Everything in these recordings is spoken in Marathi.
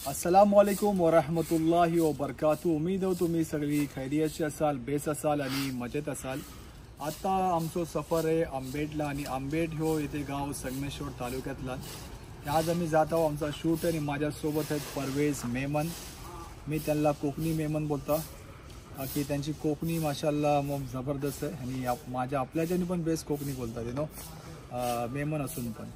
अस्सलामुअलैकुम वरहमतुल्लाहि वबरकातुहू। उम्मीद आहे तुम्ही सगळी खैरियतची असाल, बेस असाल आणि मजेत असाल। आता आमचं सफर आहे आंबेडला आणि आंबेड हो येथे गाव संगमेश्वर तालुक्यातला। आज आम्ही जात आहोत, आमचा शूट आहे आणि माझ्यासोबत आहेत परवेज मेमन। मी त्यांना कोकणी मेमन बोलतो की त्यांची कोकणी माशाल्लाह मग जबरदस्त आहे आणि माझ्या आपल्याच्यानी पण बेस्ट कोकणी बोलतात यू नो मेमन असून पण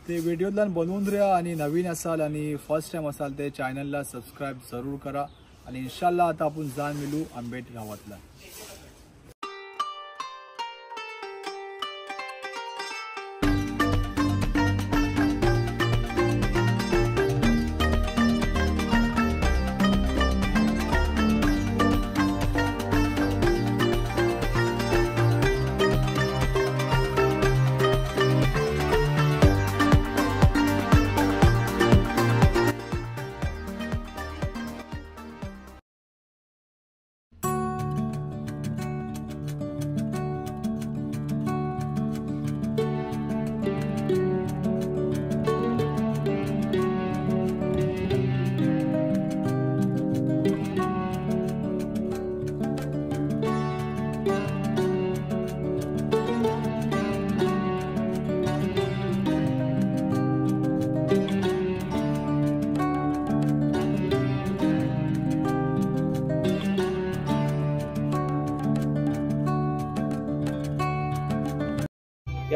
ते व्हिडिओला बनवून द्या आणि नवीन असाल आणि फर्स्ट टाइम असाल ते चॅनलला सबस्क्राइब जरूर करा आणि इन्शाल्लाह आता आपण जाण मिळू आंबेड गावातला।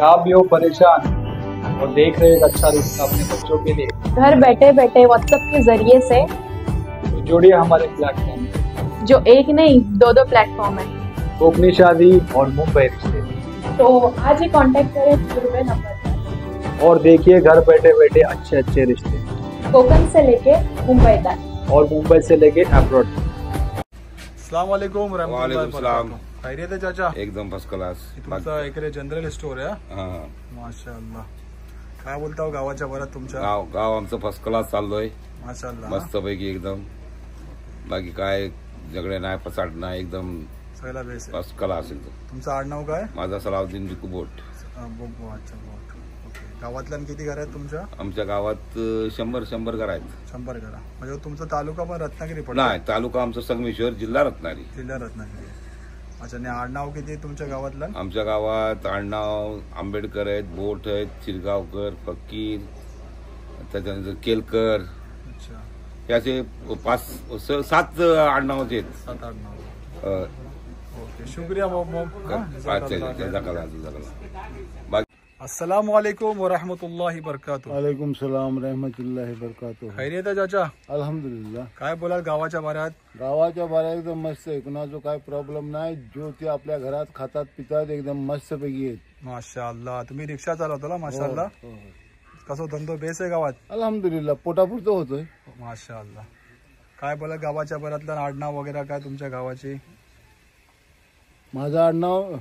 आप भी हो परेशान और देख रहे एक अच्छा रिश्ता अपने बच्चों के लिए, घर बैठे बैठे व्हाट्सएप के जरिए से तो जुड़िए हमारे प्लेटफॉर्म जो एक नहीं दो प्लेटफॉर्म है, कोकनी शादी और मुंबई रिश्ते। तो आज ही कांटेक्ट करें पूरे नंबर पर और देखिए घर बैठे बैठे अच्छे अच्छे रिश्ते, कोकण से लेके मुंबई तक और मुंबई से लेके अब्रॉड। अस्सलाम वालेकुम रहमतुल्लाहि व बरकातहू। खैरियत है चाचा? एकदम फर्स्ट क्लास। तुमचा एकरे जनरल स्टोर आहे? हां, माशाअल्लाह। काय बोलता हो गावाच्या बरात तुमच्या? गाव आमचं फर्स्ट क्लास चाललोय माशाअल्लाह, मस्त पैकी एकदम। बाकी काय झगडे नाही, फसाड नाही, एकदम सगळा बेस आहे, फर्स्ट क्लास एकदम। तुमचं आडनाव काय? माझा सलाउद्दीन जिकू बोट। अच्छा बोट, ओके। गावातल्या किती घर आहेत तुमच्या? आमच्या गावात 100 घर आहेत। 100 घर म्हणजे तुमचा तालुका पण रत्नागिरी पडतो? नाही, तालुका आमचा संगमेश्वर, जिल्हा रत्नागिरी। जिल्हा रत्नागिरी। अच्छा, आणि आडनाव किती आहे तुमच्या गावातलं? आमच्या गावात आडनाव आंबेडकर आहेत, बोट आहेत, चिरगावकर, फकीर, त्याच्यानंतर केलकर, अच्छा, याचे 5-7 आडनावाचे आहेत। 7 आडनाव, ओके। शुक्रिया मोहम्मद। अस्सलाम वालेकुम व रहमतुल्लाहि बरकातहू। वालेकुम सलाम रहमतुल्लाहि बरकातहू। खैरियत आहे चाचा? अल्हम्दुलिल्लाह। काय बोलाल गावाच्या बाऱ्यात? गावाच्या बाऱ्यात एकदम मस्त आहे, कुणाचा काय प्रॉब्लेम नाही, जो ते आपल्या घरात खातात पितात एकदम मस्त पैकी आहेत। माशाअल्लाह। तुम्ही रिक्षा चालवता ना? माशाअल्लाह। कसं धंदो बेस आहे गावात? अल्हम्दुलिल्लाह, पोटापुरतं होतोय। माशाअल्लाह। काय बोला गावाच्या बाऱ्यातलं आडनाव वगैरे काय तुमच्या गावाची? माझं आडनाव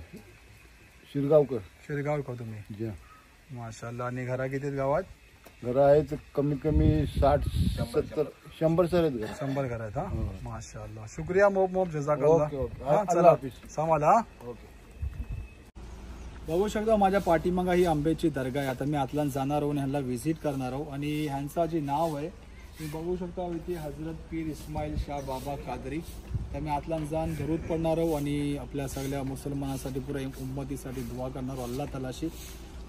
शिरगावकर। शिरगाव का तुम्ही? जी माशाअल्लाह। आणि घरा किती आहेत गावात? घर आहेत कमीत कमी 60-70 100 सर आहेत घर। 100 घर आहेत। हा, माशाअल्लाह। शुक्रिया मोब जजाकल्लाह। Okay, okay. हा, अल्लाह चला हाफिज। समाला। ओके। बघू शकता माझ्या पाठीमागा ही आंबेची दर्गा आहे। आता मी आतलान जाणार आहोत, ह्यांना व्हिजिट करणार आहोत आणि ह्यांचा जे नाव आहे तुम्ही बघू शकता इथे हजरत पीर इस्माईल शाह बाबा कादरी। तर मी आतलान जाण जरूर पडणार आहोत आणि आपल्या सगळ्या मुसलमानासाठी पुरा उम्मतीसाठी दुआ करणार आहोत अल्लाह तालाशी।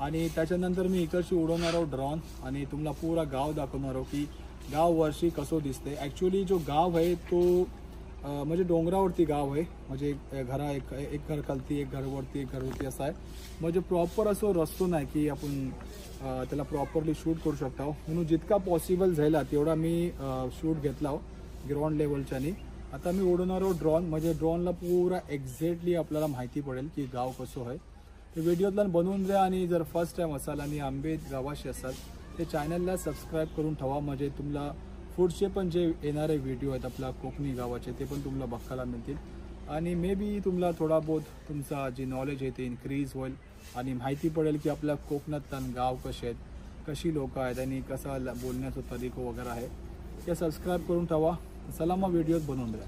आणि त्याच्यानंतर मी इकडची उडवणार आहोत ड्रोन आणि तुम्हाला पुरा गाव दाखवणार आहोत की गाव वर्षी कसं दिसते। ॲक्च्युली जो गाव आहे तो म्हणजे डोंगरावरती गाव आहे, म्हणजे एक घर खालती एक घरवरती एक घरवरती असं आहे, म्हणजे प्रॉपर असं रस्तो नाही की आपण त्याला प्रॉपरली शूट करू शकता। म्हणून जितका पॉसिबल झाला तेवढा मी शूट घेतला ग्राउंड लेवलच्यानी। आता मी उडवणार आहोत ड्रोन, म्हणजे ड्रोनला पुरा एक्झॅक्टली आपल्याला माहिती पडेल की गाव कसं आहे। ते व्हिडिओतला बनवून द्या आणि जर फर्स्ट टाइम असाल आणि आंबेड गावाशी असाल ते चॅनलला सबस्क्राईब करून ठेवा, म्हणजे तुम्हाला पुढचे पण जे येणारे व्हिडिओ आहेत आपल्या कोकणी गावाचे ते पण तुम्हाला बघायला मिळतील आणि मे बी तुम्हाला थोडा बहुत तुमचा जे नॉलेज आहे ते इन्क्रीज होईल आणि माहिती पडेल की आपल्या कोकणातलं गाव कसे आहेत, कशी लोक आहेत आणि कसा बोलण्याचा तरीको वगैरे आहे। ते सबस्क्राईब करून ठेवा। चला मग व्हिडिओज बनवून द्या।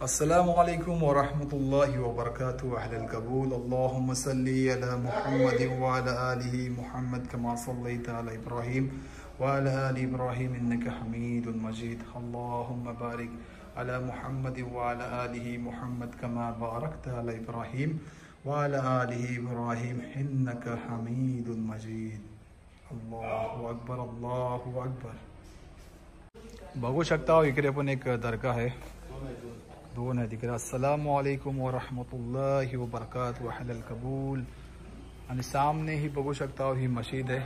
अस्सलामु अलैकुम व रहमतुल्लाहि व बरकातहू। अहलल कबूल। अल्लाहुम्मा सल्ली अला मुहम्मद व अला आलिहि मुहम्मद कमा सल्लैता अला इब्राहिम وعلى آل إبراهيم إنك حميد مجيد اللهم بارك على محمد وعلى آله محمد كما باركت على إبراهيم وعلى آله إبراهيم إنك حميد مجيد الله أكبر الله أكبر. बघू शकता इकडे पण एक दर्गा आहे, दोन आहे तिकडे. अस्सलामु अलैकुम व रहमतुल्लाहि व बरकातहू व हलल कबूल. आणि सामने ही बघू शकता ही मशीद आहे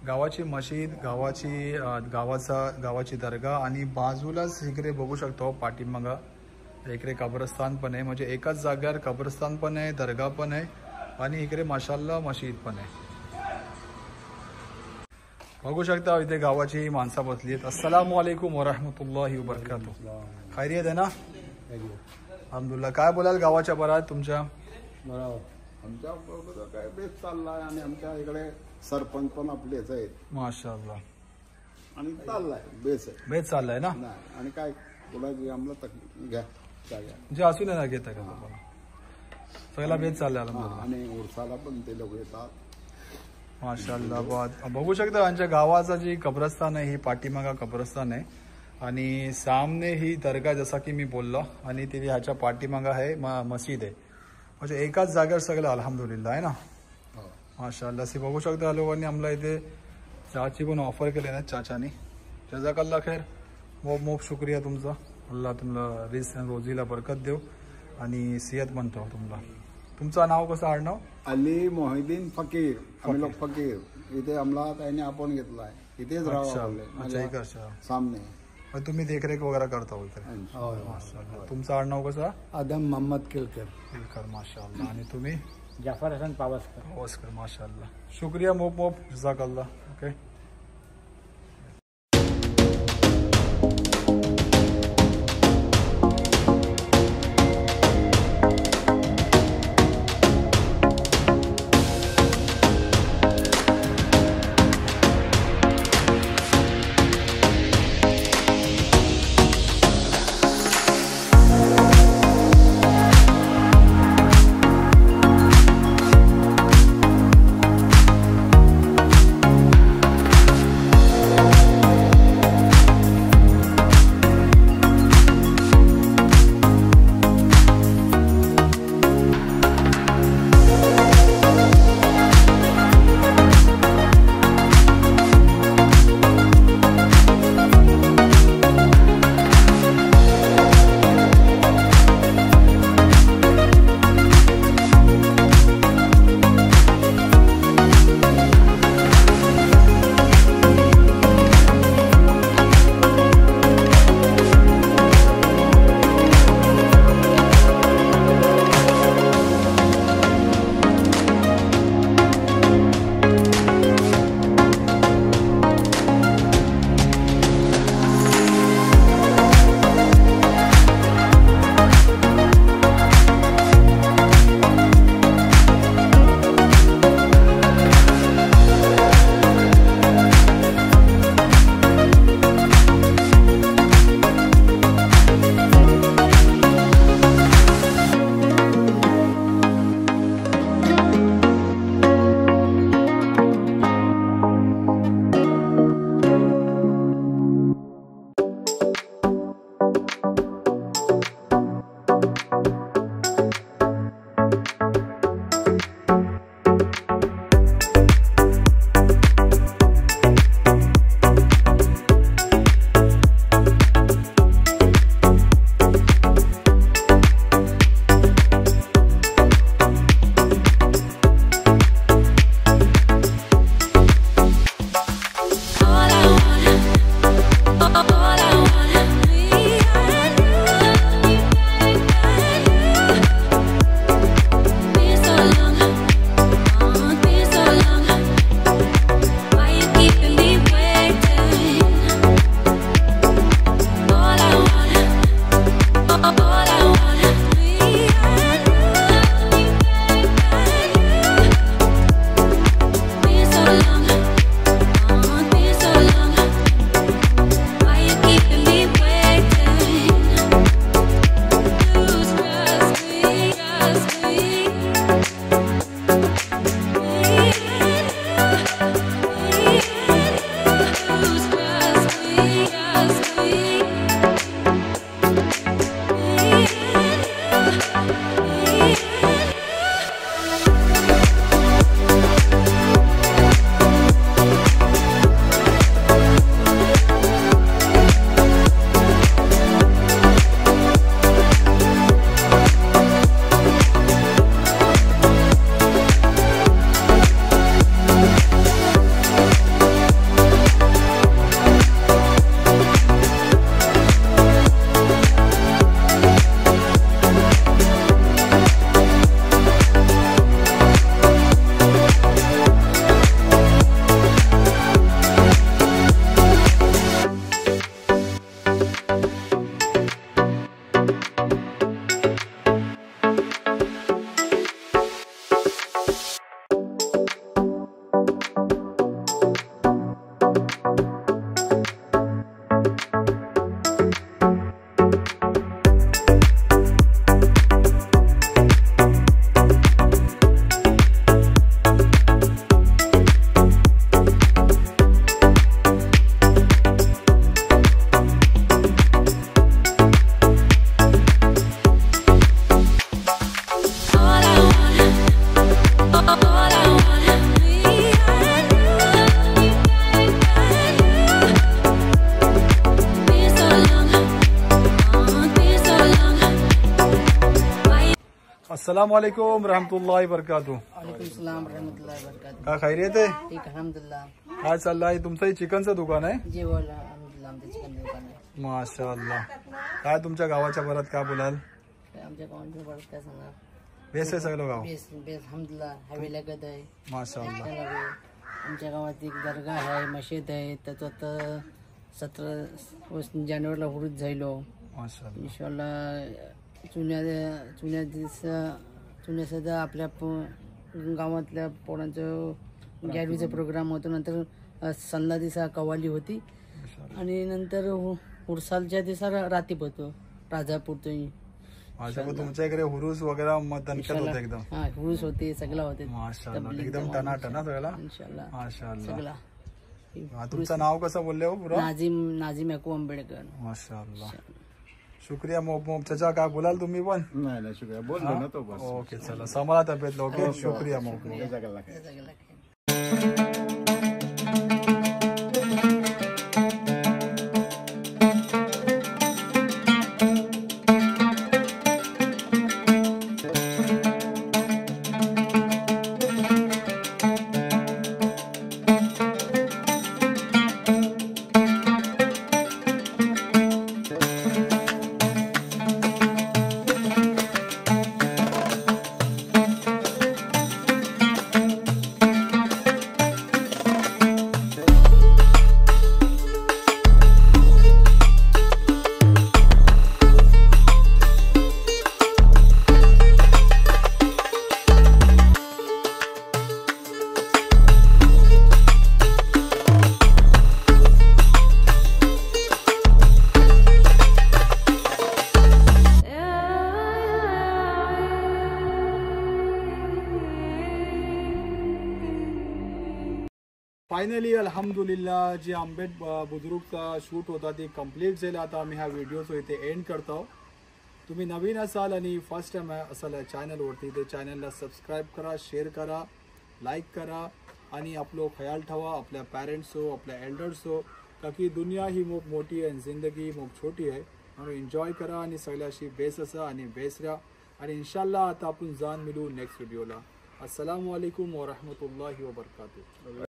गावाची मशीद, गावाची दर्गा. आणि बाजूलाच इकडे बघू शकतो पाठीमागा इकडे कब्रस्तान पण आहे. म्हणजे एकाच जागेवर कब्रस्तान पण आहे, दर्गा पण आहे आणि इकडे माशाल्लाह मशीद पण आहे. बघू शकता इथे गावाची माणसं बसली आहेत. अस्सलामु अलैकुम व रहमतुल्लाहि व बरकातहू. खैरियत आहे ना? अल्हम्दुलिल्लाह. काय बोलाल गावाच्या बरात तुमच्या? बरोबर. आमच्या बरोबर काय बेस चाललाय आणि आमच्या इकडे सरपंच पण आपलेच आहेत माशाल्लाह. आणि चाललाय बेस आहे बेच चाललाय ना? नाही आणि काय कोणाची आम्हाला तकलीफ घ्या काय घ्या. जे असू दे ना, घेता का तुम्हाला सगळा बेच चाललाय अल्हम्दुलिल्लाह. आणि उरसाला पण ते लोक येतात माशाल्लाह. बघू शकता आमच्या गावाचा जी कब्रस्तान आहे ही पाठीमागा कब्रस्तान आहे आणि सामने ही दर्गा जसा की मी बोललो आणि ती ह्याच्या पाठीमागा आहे मशीद आहे. म्हणजे एकाच जागेवर सगळं अल्हम्दुलिल्लाह आहे ना. माशाल्लाह. सी बघू शकता लोकांनी आम्हाला इथे चहाची पण ऑफर केली ना चाचानी. जजाकल्ला खैर, मोब मोब शुक्रिया तुमचा. अल्लाह तुम्हाला रिस्क आणि रोजीला बरकत देव आणि सेहत म्हणतो तुम्हाला. तुमचं नाव कसं आडनाव? अली मोहिद्दीन फकीर. आम्ही लोक फकीर. इथे आम्हाला त्याने आपण घेतलाय, इथेच अच्छा राहावं अच्छा एक अच्छा. सामने. मग तुम्ही देखरेख वगैरे करता हो इकडे? माशाल्लाह. तुमचं आडनाव कसं? आदम मोहम्मद केलकर. केलकर. माशाल्लाह. आणि तुम्ही? जाफर हसन पावसकर. पावसकर. माशाल्लाह. शुक्रिया मोब मोब जजाकल्ला. ओके. अस्सलाम वालेकुम रहमतुल्लाहि वबरकातुहू। वालेकुम रहमतुल्लाहि वबरकातुहू। काय खैरियत आहे? ठीक अल्हम्दुलिल्लाह। काय चाललंय? तुमचं चिकनचं दुकान आहे? जी बोला अल्हम्दुलिल्लाह आमचं चिकन दुकान आहे। माशाअल्लाह। काय तुमच्या गावाच्या बरात काय बोलाल? आमच्या गावांच्या बरं काय सांगा बेस आहे सगळं गाव? बेस बेस अल्हम्दुलिल्लाह हवे लागत आहे। माशाअल्लाह। त्याला आमच्या गावात एक दर्गा आहे, मशीद आहे, त्याच्यात 17 जानेवारीला हुरूज झालो माशाअल्लाह। इंशाल्लाह। चुन्या सध्या आपल्या गावातल्या पोरांचं गॅलरीचा प्रोग्राम होतो। नंतर सल्ला दिसा कवाली होती आणि नंतर उरसालच्या दिवसा रातीप होतो राजापूरतो। माशाअल्लाह। तुमच्या इकडे हुरूस वगैरे दणकट होते एकदम? हा हुरूस होते सगळं होते माशाअल्लाह। एकदम टनाटन ना सगळा? इंशाल्लाह माशाअल्लाह। सगळा। तुमचं नाव कसं बोलले हो पुरा? नाझीम याकूब आंबेडकर। माशाअल्लाह। शुक्रिया मोहम्मद चाचा। काय बोलाल तुम्ही पण? नाही शुक्रिया बोललो ना तो बस ओके चला सांभाळा तब्येत ओके। शुक्रिया मोहम्मद। जगाला काय सगळं फायनली अल्हम्दुलिल्लाह जी आंबेड बुद्रुकचा शूट होता ती कंप्लीट झाला। आता आम्ही हा व्हिडिओ इथे एंड करतो। तुम्ही नवीन असाल आणि फर्स्ट टाइम असाल या चॅनलवरती तर चॅनलला सबस्क्राईब करा, शेअर करा, लाईक करा आणि आपलो ख्याल ठेवा आपल्या पॅरेंट्स हो, आपल्या एल्डर्स हो, का की दुनिया ही मोठ मोठी आहे, जिंदगी मोठ छोटी आहे। म्हणून एन्जॉय करा आणि सगळ्याशी बेस असा आणि बेस राहा आणि इन्शाल्लाह आता आपण जाण मिळू नेक्स्ट व्हिडिओला। अस्सलामु अलैकुम व रहमतुल्लाहि व बरकातुहू।